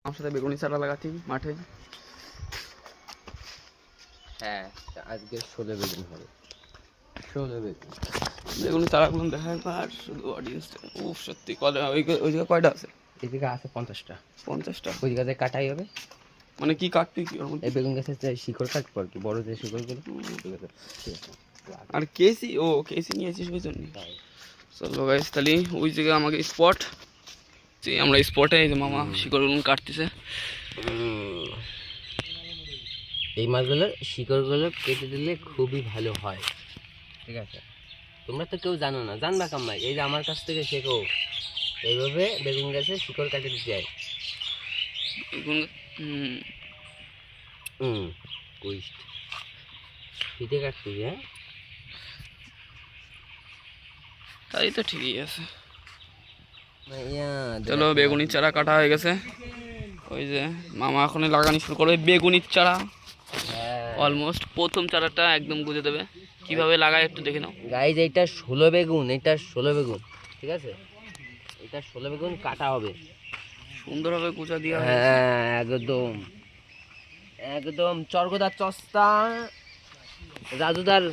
আমার সাথে বেগুনি চারা লাগাচ্ছি মাঠে। হ্যাঁ, আজকে 16 বেগুন হবে। 16 বেগুন বেগুনি চারাগুলো দেখা একবার শুধু অডিয়েন্সটা। ও সত্যি কয়টা ওই জায়গায় কয়টা আছে? এদিকে আছে 50টা। 50টা? ওই জায়গাতে কাটাই হবে। মানে কি কাটবি কি ওর মধ্যে? এই বেগুন গাছের যে শিকড় কাটবো আর কি, বড় যে শিকড়গুলো। ঠিক আছে। আর কেসি কেসি নিয়েছিস ওই জন্য? চলো গাইস তাহলে ওই জায়গায় আমাকে স্পট, যে আমরা স্পটে এই যে মামা শিকড়গুলো কাটতেছে। এই মাছগুলোর শিকড়গুলো কেটে দিলে খুবই ভালো হয়। ঠিক আছে, তোমরা তো কেউ জানো না, জানবা কামাই। এই যে আমার কাছ থেকে শেখো, এইভাবে বেগুন গাছে শিকড় কাটে দিতে হয়। কুইস্ট ফিতে কাটতে, হ্যাঁ তাই তো ঠিকই আছে। চলো বেগুনির চারা কাটা হয়ে গেছে। ওই যে মামা এখন লাগানি শুরু করবে বেগুনির চারা। অলমোস্ট প্রথম চারাটা একদম গুঁজে দেবে। কিভাবে লাগায় একটু দেখে নাও গাইজ। এইটা 16 বেগুন, এটা 16 বেগুন। ঠিক আছে, এটা 16 বেগুন কাটা হবে সুন্দরভাবে গুঁজা দিয়া। হ্যাঁ, একদম একদম চরগোদার চস্তা, রাজুদার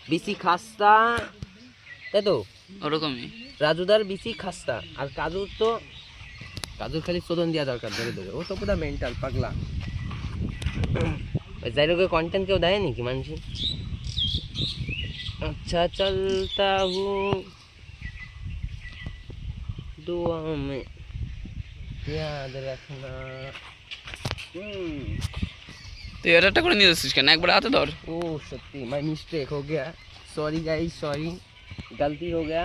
বিসি খাস্তা, তাই তো? ওরকমই রাজুদার বিসি খাস্তা। আর কাজুর তো, কাজুর খালি চোদন দেওয়া দরকার ধরে ধরে। ও তো পুরো মেন্টাল পাগলা। যাই হোক, কন্টেন্ট কেউ দেয় নাকি মানুষ? আচ্ছা চলতা হু দুয়া মে ইয়াদ রাখনা। তুই এটা করে নিয়ে যাচ্ছিস কেন? একবার হাতে ধর। ओ सच्ची माय मिस्टेक हो गया, सॉरी गाइस, सॉरी, गलती हो गया।